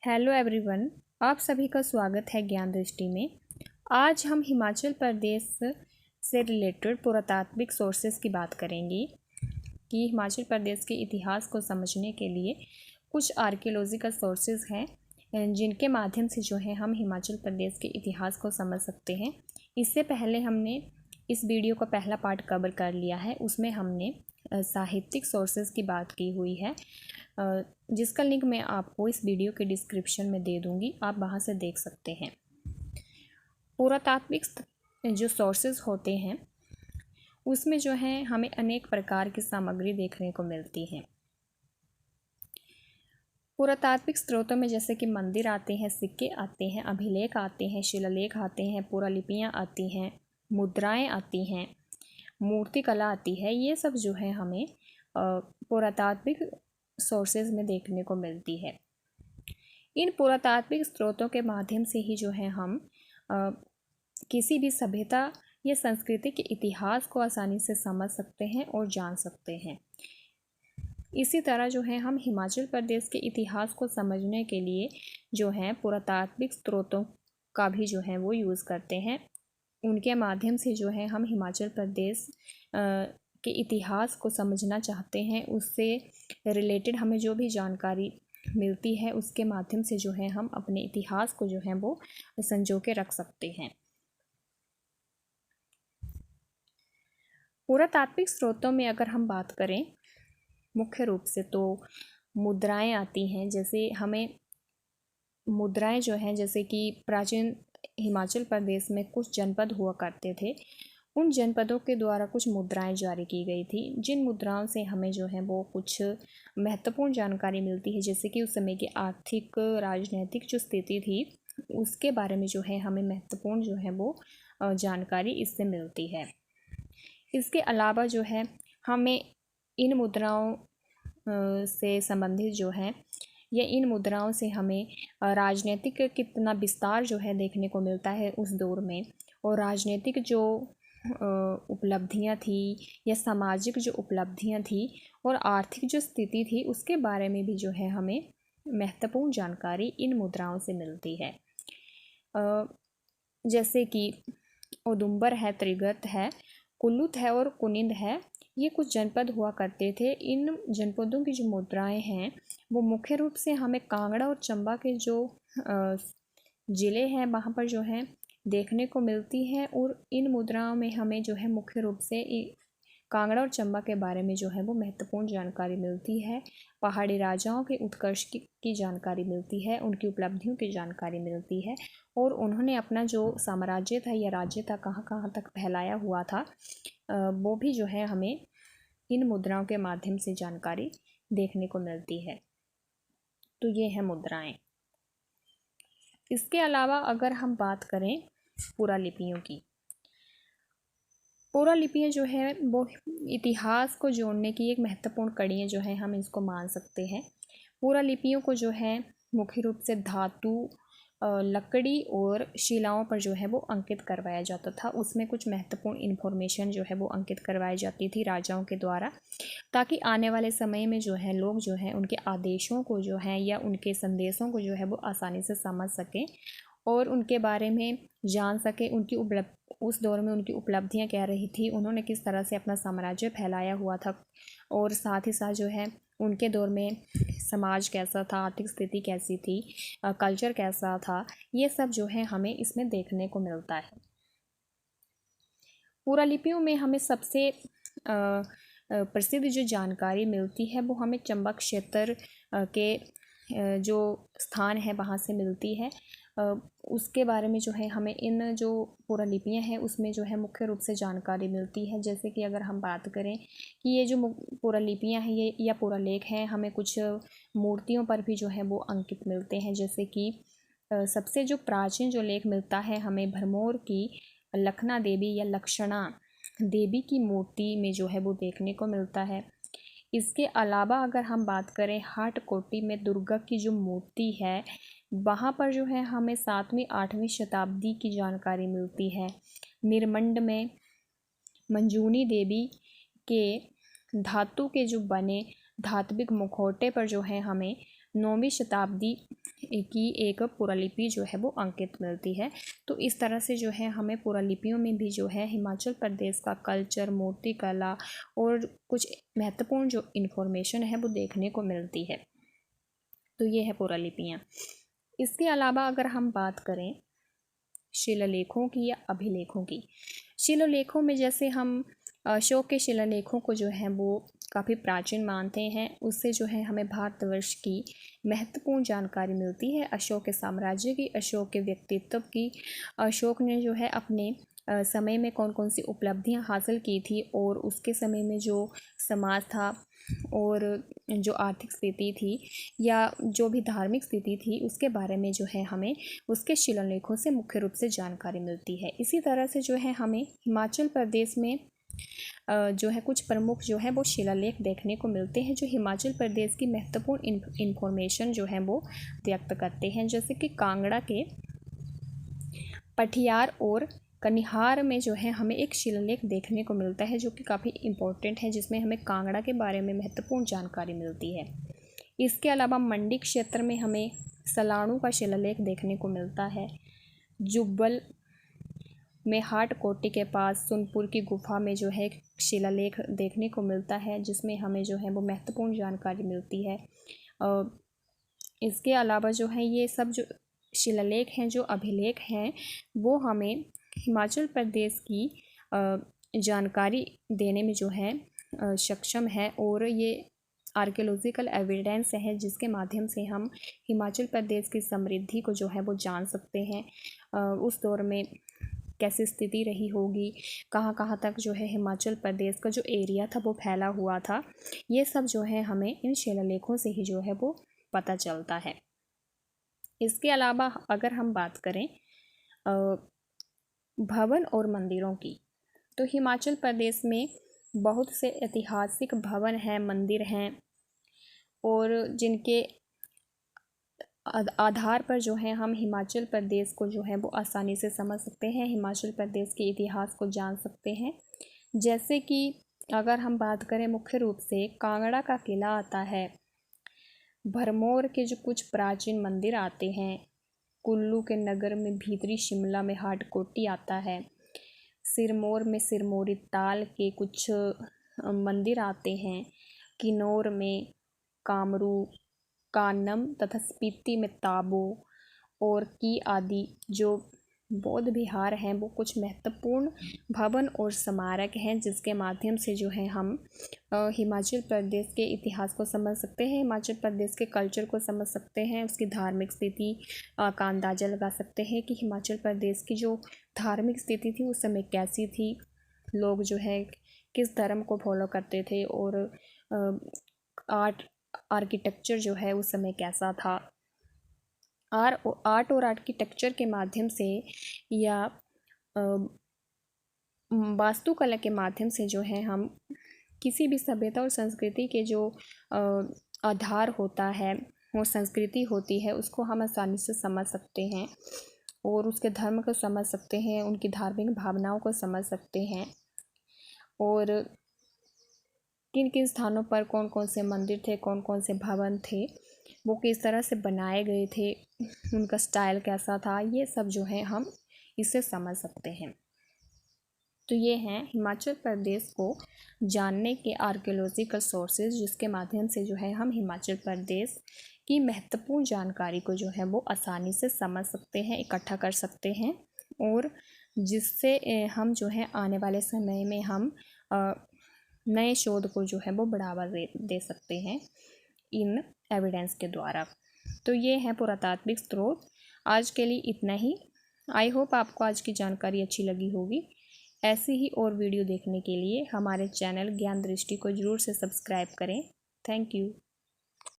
Hello everyone, आप सभी का स्वागत है ज्ञान दृष्टि में। आज हम हिमाचल प्रदेश से रिलेटेड पुरातात्विक सोर्सेज की बात करेंगे कि हिमाचल प्रदेश के इतिहास को समझने के लिए कुछ आर्कियोलॉजिकल सोर्सेज हैं जिनके माध्यम से जो है हम हिमाचल प्रदेश के इतिहास को समझ सकते हैं। इससे पहले हमने इस वीडियो का पहला पार्ट कवर कर लिया है, उसमें हमने साहित्यिक सोर्सेज की बात की हुई है, जिसका लिंक मैं आपको इस वीडियो के डिस्क्रिप्शन में दे दूंगी, आप वहां से देख सकते हैं। पुरातात्विक जो सोर्सेज होते हैं उसमें जो है हमें अनेक प्रकार की सामग्री देखने को मिलती है। पुरातात्विक स्रोतों में जैसे कि मंदिर आते हैं, सिक्के आते हैं, अभिलेख आते हैं, शिलालेख आते हैं, पुरालिपियाँ आती हैं, मुद्राएं आती हैं, मूर्ति कला आती है। ये सब जो है हमें पुरातात्विक सोर्सेज में देखने को मिलती है। इन पुरातात्विक स्रोतों के माध्यम से ही जो है हम किसी भी सभ्यता या संस्कृति के इतिहास को आसानी से समझ सकते हैं और जान सकते हैं। इसी तरह जो है हम हिमाचल प्रदेश के इतिहास को समझने के लिए जो है पुरातात्विक स्रोतों का भी जो है वो यूज़ करते हैं। उनके माध्यम से जो है हम हिमाचल प्रदेश के इतिहास को समझना चाहते हैं, उससे रिलेटेड हमें जो भी जानकारी मिलती है उसके माध्यम से जो है हम अपने इतिहास को जो है वो संजो के रख सकते हैं। पुरातात्विक स्रोतों में अगर हम बात करें मुख्य रूप से तो मुद्राएं आती हैं। जैसे हमें मुद्राएं जो हैं, जैसे कि प्राचीन हिमाचल प्रदेश में कुछ जनपद हुआ करते थे, उन जनपदों के द्वारा कुछ मुद्राएं जारी की गई थी, जिन मुद्राओं से हमें जो है वो कुछ महत्वपूर्ण जानकारी मिलती है। जैसे कि उस समय की आर्थिक राजनीतिक जो स्थिति थी उसके बारे में जो है हमें महत्वपूर्ण जो है वो जानकारी इससे मिलती है। इसके अलावा जो है हमें इन मुद्राओं से संबंधित जो है या इन मुद्राओं से हमें राजनीतिक कितना विस्तार जो है देखने को मिलता है उस दौर में, और राजनीतिक जो उपलब्धियां थी या सामाजिक जो उपलब्धियां थी और आर्थिक जो स्थिति थी उसके बारे में भी जो है हमें महत्वपूर्ण जानकारी इन मुद्राओं से मिलती है। जैसे कि औदुंबर है, त्रिगर्त है, कुल्लूथ है और कुनिंद है, ये कुछ जनपद हुआ करते थे। इन जनपदों की जो मुद्राएं हैं वो मुख्य रूप से हमें कांगड़ा और चंबा के जो ज़िले हैं वहाँ पर जो है देखने को मिलती है। और इन मुद्राओं में हमें जो है मुख्य रूप से कांगड़ा और चंबा के बारे में जो है वो महत्वपूर्ण जानकारी मिलती है। पहाड़ी राजाओं के उत्कर्ष की जानकारी मिलती है, उनकी उपलब्धियों की जानकारी मिलती है, और उन्होंने अपना जो साम्राज्य था या राज्य था कहाँ कहाँ तक फैलाया हुआ था वो भी जो है हमें इन मुद्राओं के माध्यम से जानकारी देखने को मिलती है। तो ये है मुद्राएं। इसके अलावा अगर हम बात करें पुरालिपियों की, पुरालिपियाँ जो है वो इतिहास को जोड़ने की एक महत्वपूर्ण कड़ी जो है, हम इसको मान सकते हैं। पुरालिपियों को जो है मुख्य रूप से धातु, लकड़ी और शिलाओं पर जो है वो अंकित करवाया जाता था। उसमें कुछ महत्वपूर्ण इन्फॉर्मेशन जो है वो अंकित करवाई जाती थी राजाओं के द्वारा, ताकि आने वाले समय में जो है लोग जो है उनके आदेशों को जो है या उनके संदेशों को जो है वो आसानी से समझ सकें और उनके बारे में जान सके। उनकी उस दौर में उनकी उपलब्धियां क्या रही थी, उन्होंने किस तरह से अपना साम्राज्य फैलाया हुआ था, और साथ ही साथ जो है उनके दौर में समाज कैसा था, आर्थिक स्थिति कैसी थी, कल्चर कैसा था, ये सब जो है हमें इसमें देखने को मिलता है। पुरालिपियों में हमें सबसे प्रसिद्ध जो जानकारी मिलती है वो हमें चंबा क्षेत्र के जो स्थान है वहाँ से मिलती है। उसके बारे में जो है हमें इन जो पुरालिपियाँ हैं उसमें जो है मुख्य रूप से जानकारी मिलती है। जैसे कि अगर हम बात करें कि ये जो पुरालिपियाँ हैं ये या पुरालेख हैं, हमें कुछ मूर्तियों पर भी जो है वो अंकित मिलते हैं। जैसे कि सबसे जो प्राचीन जो लेख मिलता है हमें भरमौर की लखना देवी या लक्षणा देवी की मूर्ति में जो है वो देखने को मिलता है। इसके अलावा अगर हम बात करें हाटकोटी में दुर्गा की जो मूर्ति है वहाँ पर जो है हमें 7वीं 8वीं शताब्दी की जानकारी मिलती है। निरमंड में मंजूनी देवी के धातु के जो बने धात्विक मुखौटे पर जो है हमें 9वीं शताब्दी की एक पुरालिपि जो है वो अंकित मिलती है। तो इस तरह से जो है हमें पुरालिपियों में भी जो है हिमाचल प्रदेश का कल्चर, मूर्ति कला और कुछ महत्वपूर्ण जो इन्फॉर्मेशन है वो देखने को मिलती है। तो ये है पुरालिपियाँ। इसके अलावा अगर हम बात करें शिलालेखों की या अभिलेखों की, शिलालेखों में जैसे हम अशोक के शिलालेखों को जो है वो काफ़ी प्राचीन मानते हैं। उससे जो है हमें भारतवर्ष की महत्वपूर्ण जानकारी मिलती है, अशोक के साम्राज्य की, अशोक के व्यक्तित्व की। अशोक ने जो है अपने समय में कौन कौन सी उपलब्धियां हासिल की थी और उसके समय में जो समाज था और जो आर्थिक स्थिति थी या जो भी धार्मिक स्थिति थी उसके बारे में जो है हमें उसके शिलालेखों से मुख्य रूप से जानकारी मिलती है। इसी तरह से जो है हमें हिमाचल प्रदेश में जो है कुछ प्रमुख जो है वो शिलालेख देखने को मिलते हैं जो हिमाचल प्रदेश की महत्वपूर्ण इन्फॉर्मेशन जो है वो व्यक्त करते हैं। जैसे कि कांगड़ा के पठियार और कनिहार में जो है हमें एक शिलालेख देखने को मिलता है जो कि काफ़ी इम्पोर्टेंट है, जिसमें हमें कांगड़ा के बारे में महत्वपूर्ण जानकारी मिलती है। इसके अलावा मंडी क्षेत्र में हमें सलाणु का शिलालेख देखने को मिलता है। जुब्बल में हाट कोटी के पास सुनपुर की गुफा में जो है शिलालेख देखने को मिलता है जिसमें हमें जो है वो महत्वपूर्ण जानकारी मिलती है। इसके अलावा जो है ये सब जो शिलालेख हैं, जो अभिलेख हैं, वो हमें हिमाचल प्रदेश की जानकारी देने में जो है सक्षम है और ये आर्कियोलॉजिकल एविडेंस है जिसके माध्यम से हम हिमाचल प्रदेश की समृद्धि को जो है वो जान सकते हैं। उस दौर में कैसी स्थिति रही होगी, कहाँ कहाँ तक जो है हिमाचल प्रदेश का जो एरिया था वो फैला हुआ था, ये सब जो है हमें इन शिलालेखों से ही जो है वो पता चलता है। इसके अलावा अगर हम बात करें भवन और मंदिरों की, तो हिमाचल प्रदेश में बहुत से ऐतिहासिक भवन हैं, मंदिर हैं और जिनके आधार पर जो है हम हिमाचल प्रदेश को जो है वो आसानी से समझ सकते हैं, हिमाचल प्रदेश के इतिहास को जान सकते हैं। जैसे कि अगर हम बात करें मुख्य रूप से कांगड़ा का किला आता है, भरमौर के जो कुछ प्राचीन मंदिर आते हैं, कुल्लू के नगर में भीतरी शिमला में हाट कोटी आता है, सिरमौर में सिरमौरी ताल के कुछ मंदिर आते हैं, किन्नौर में कामरू, कान्नम तथा स्पीति में ताबो और की आदि जो बौद्ध विहार हैं वो कुछ महत्वपूर्ण भवन और स्मारक हैं जिसके माध्यम से जो है हम हिमाचल प्रदेश के इतिहास को समझ सकते हैं, हिमाचल प्रदेश के कल्चर को समझ सकते हैं, उसकी धार्मिक स्थिति का अंदाज़ा लगा सकते हैं कि हिमाचल प्रदेश की जो धार्मिक स्थिति थी उस समय कैसी थी, लोग जो है किस धर्म को फॉलो करते थे और आर्किटेक्चर जो है उस समय कैसा था। आर्ट और आर्किटेक्चर के माध्यम से या वास्तुकला के माध्यम से जो है हम किसी भी सभ्यता और संस्कृति के जो आधार होता है, वो संस्कृति होती है, उसको हम आसानी से समझ सकते हैं और उसके धर्म को समझ सकते हैं, उनकी धार्मिक भावनाओं को समझ सकते हैं और किन किन स्थानों पर कौन कौन से मंदिर थे, कौन कौन से भवन थे, वो किस तरह से बनाए गए थे, उनका स्टाइल कैसा था, ये सब जो है हम इससे समझ सकते हैं। तो ये हैं हिमाचल प्रदेश को जानने के आर्कियोलॉजिकल सोर्सेज जिसके माध्यम से जो है हम हिमाचल प्रदेश की महत्वपूर्ण जानकारी को जो है वो आसानी से समझ सकते हैं, इकट्ठा कर सकते हैं और जिससे हम जो है आने वाले समय में हम नए शोध को जो है वो बढ़ावा दे सकते हैं इन एविडेंस के द्वारा। तो ये है पुरातात्विक स्रोत। आज के लिए इतना ही। आई होप आपको आज की जानकारी अच्छी लगी होगी। ऐसी ही और वीडियो देखने के लिए हमारे चैनल ज्ञान दृष्टि को ज़रूर से सब्सक्राइब करें। Thank you.